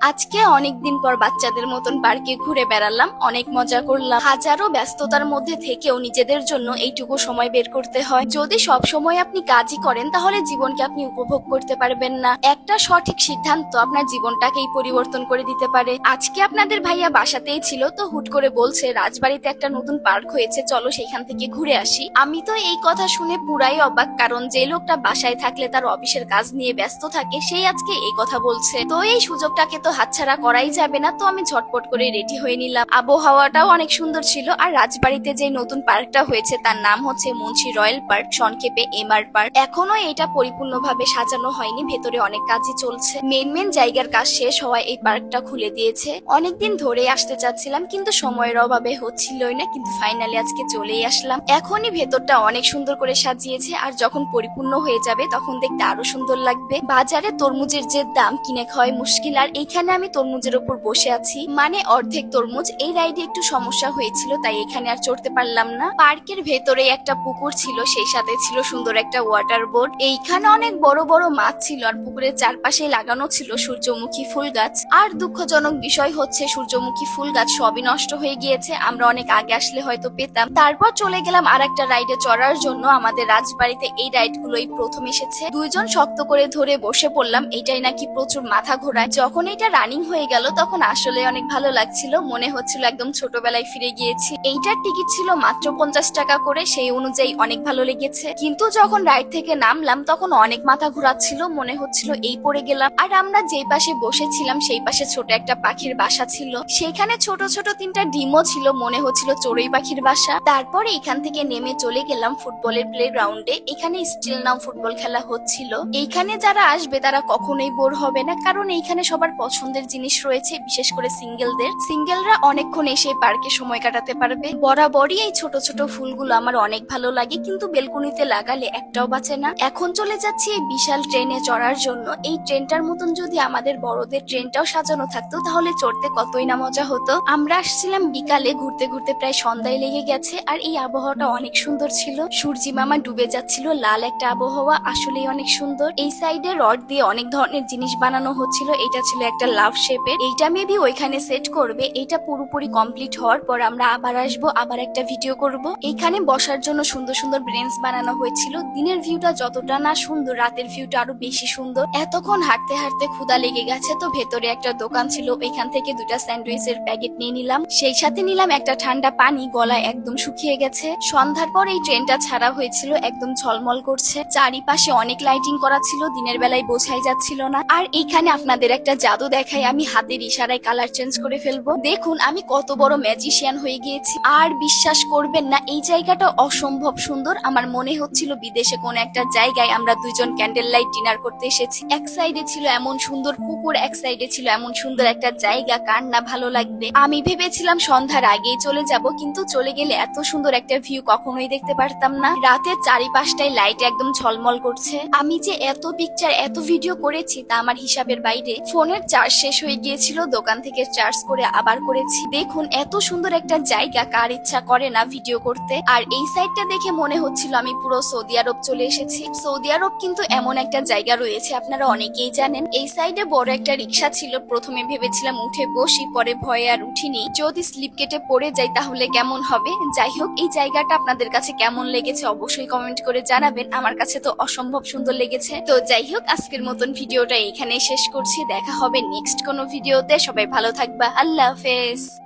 আজকে অনেকদিন পর বাচ্চাদের মতন পার্কে ঘুরে বেড়ালাম, অনেক মজা করলাম। হাজারো ব্যস্ততার মধ্যে থেকেও নিজেদের জন্য এইটুকু সময় বের করতে হয়। যদি সব সময় আপনি কাজই করেন তাহলে জীবনকে আপনি উপভোগ করতে পারবেন না। একটা সঠিক সিদ্ধান্ত আপনার জীবনটাকেই পরিবর্তন করে দিতে পারে। আজকে আপনাদের ভাইয়া বাসাতেই ছিল, তো হুট করে বলছে রাজবাড়িতে একটা নতুন পার্ক হয়েছে, চলো সেখান থেকে ঘুরে আসি। আমি তো এই কথা শুনে পুরাই অবাক, কারণ যে লোকটা বাসায় থাকলে তার অফিসের কাজ নিয়ে ব্যস্ত থাকে সেই আজকে এই কথা বলছে। তো এই সুযোগটাকে তো হাতছাড়া করাই যাবে না। তো আমি ঝটপট করে রেডি হয়ে নিলাম। আবহাওয়াটাও অনেক সুন্দর ছিল। আর রাজবাড়িতে যে নতুন পার্কটা হয়েছে তার নাম হচ্ছে মুন্সি রয়্যাল পার্ক, সংক্ষেপে এমআর পার্ক। এখনো এটা পরিপূর্ণভাবে সাজানো হয়নি, ভেতরে অনেক কাজই চলছে। মেন জায়গার কাজ শেষ হওয়ায় এই পার্কটা খুলে দিয়েছে। অনেকদিন ধরে আসতে চাচ্ছিলাম কিন্তু সময়ের অভাবে হচ্ছিলই না, কিন্তু ফাইনালি আজকে চলেই আসলাম। এখনই ভেতরটা অনেক সুন্দর করে সাজিয়েছে, আর যখন পরিপূর্ণ হয়ে যাবে তখন দেখতে আরো সুন্দর লাগবে। বাজারে তরমুজের যে দাম কিনে খাওয়াই মুশকিল, আর এইখানে আমি তরমুজের উপর বসে আছি, মানে অর্ধেক তরমুজ। এই রাইডে একটু সমস্যা হয়েছিল তাই এখানে আর চড়তে পারলাম না। পার্কের ভেতরে একটা পুকুর ছিল, সেই সাথে ছিল সুন্দর একটা ওয়াটার বোর্ড। এইখানে অনেক বড় বড় মাছ ছিল, আর পুকুরের চারপাশে লাগানো ছিল সূর্যমুখী ফুল গাছ। আর দুঃখজনক বিষয় হচ্ছে সূর্যমুখী ফুল গাছ সবই নষ্ট হয়ে গিয়েছে। আমরা অনেক আগে আসলে হয়তো পেতাম। তারপর চলে গেলাম আর একটা রাইডে চড়ার জন্য। আমাদের রাজবাড়িতে এই রাইড গুলোই প্রথম এসেছে। দুইজন শক্ত করে ধরে বসে পড়লাম, এটাই নাকি প্রচুর মাথা ঘোরায়। যখন এটা রানিং হয়ে গেল তখন আসলে অনেক ভালো লাগছিল, মনে হচ্ছিল একদম ছোটবেলায় ফিরে গিয়েছি। এইটার টিকিট ছিল মাত্র 50 টাকা করে, সেই অনুযায়ী অনেক ভালো লেগেছে। কিন্তু যখন রাইড থেকে নামলাম তখন অনেক মাথা ঘোরাচ্ছিল, মনে হচ্ছিল এই পড়ে গেলাম। আর আমরা যেই পাশে বসেছিলাম সেই পাশে ছোট একটা পাখির বাসা ছিল, সেখানে ছোট ছোট 3টা ডিমও ছিল, মনে হচ্ছিল চড়ুই পাখির বাসা। তারপরে এখান থেকে নেমে চলে গেলাম ফুটবলের প্লে গ্রাউন্ডে। এখানে স্টিল নাও ফুটবল খেলা হচ্ছিল। এইখানে যারা আসবে তারা কখনোই বোর হবে না, কারণ এইখানে সবার পছন্দের জিনিস রয়েছে, বিশেষ করে সিঙ্গেলরা অনেকক্ষণ এসে পার্কে সময় কাটাতে পারবে। বরাবরই এই ছোট ছোট ফুলগুলো আমার অনেক ভালো লাগে, কিন্তু বেলকুনিতে লাগালে একটাও বাঁচে না। এখন চলে যাচ্ছি এই বিশাল ট্রেনে চড়ার জন্য। এই ট্রেনটার মতন যদি আমাদের বড়দের ট্রেনটাও সাজানো থাকতো তাহলে চড়তে কতই না মজা হতো। আমরা আসছিলাম বিকালে, ঘুরতে ঘুরতে প্রায় সন্ধ্যায় লেগে গেছে। আর এই আবহাওয়াটা অনেক সুন্দর ছিল, সূর্যি মামা ডুবে যাচ্ছিল, লাল একটা আবহাওয়া, আসলেই অনেক সুন্দর। এই সাইডে রড দিয়ে অনেক ধরনের জিনিস বানানো হচ্ছিল। এটা ছিল একটা লাভ শেপের, এইটা মেবি ওইখানে সেট করবে। এটা পুরোপুরি কমপ্লিট হওয়ার পর আমরা আবার আসবো, আবার একটা ভিডিও করব। এইখানে বসার জন্য সুন্দর সুন্দর বেঞ্চ বানানো হয়েছিল। দিনের ভিউটা যতটা না সুন্দর, রাতের ভিউটা আরো বেশি সুন্দর। এতক্ষণ হাঁটতে হাঁটতে ক্ষুধা লেগে গেছে, তো ভেতরে একটা দোকান ছিল, এখান থেকে 2টা স্যান্ডউইচের প্যাকেট নিয়ে নিলাম। সেই সাথে নিলাম একটা ঠান্ডা পানি, গলায় একদম শুকিয়ে গেছে। সন্ধ্যার পর এই ট্রেনটা ছাড়া হয়েছিল, একদম ঝলমল করছে। চারিপাশে অনেক লাইটিং করা ছিল, দিনের বেলায় বোঝাই যাচ্ছিল না। আর এইখানে আপনাদের একটা জাদু দেখাই, আমি হাতের ইশারায় কালার চেঞ্জ করে ফেলবো। দেখুন আমি কত বড় ম্যাজিশিয়ান হয়ে গিয়েছি। আর বিশ্বাস করবেন না, এই জায়গাটা অসম্ভব সুন্দর। আমার মনে হচ্ছিল বিদেশে কোন একটা জায়গায় আমরা দুইজন ক্যান্ডেল লাইট ডিনার করতে এসেছি। এক সাইডে ছিল এমন সুন্দর পুকুর, এক সাইডে ছিল এমন সুন্দর একটা জায়গা, কার না ভালো লাগবে। আমি ভেবেছিলাম সন্ধ্যার আগেই চলে যাব, কিন্তু চলে গেলে এত সুন্দর একটা ভিউ কখনোই দেখতে পারতাম না। রাতের চারিপাশটাই লাইট একদম ঝলমল করছে। আমি যে এত পিকচার এত ভিডিও করেছি তা আমার হিসাবের বাইরে। ফোনের চার্জ শেষ হয়ে গিয়েছিল, দোকান থেকে চার্জ করে আবার করেছি। দেখুন এত সুন্দর একটা জায়গা, কার ইচ্ছা করে না ভিডিও করতে। আর এই সাইডটা দেখে মনে হচ্ছিল আমি পুরো সৌদি আরব চলে এসেছি। সৌদি আরব কিন্তু এমন একটা জায়গা রয়েছে, আপনারা অনেকেই জানেন। এই সাইডে বড় একটা রিক্সা ছিল, প্রথমে ভেবেছিলাম উঠে বসি, পরে ভয়ে আর উঠিনি, যদি স্লিপ কেটে পড়ে যাই তাহলে কেমন হবে। যাই হোক, এই জায়গাটা আপনাদের কাছে কেমন লেগেছে অবশ্যই কমেন্ট করে জানাবেন। আমার কাছে তো অসম্ভব সুন্দর লেগেছে। তো যাই হোক, আজকের মতন ভিডিওটা এখানেই শেষ করছি। দেখা হবে নেক্সট কোনো ভিডিওতে। সবাই ভালো থাকবা, আল্লাহ হাফেজ।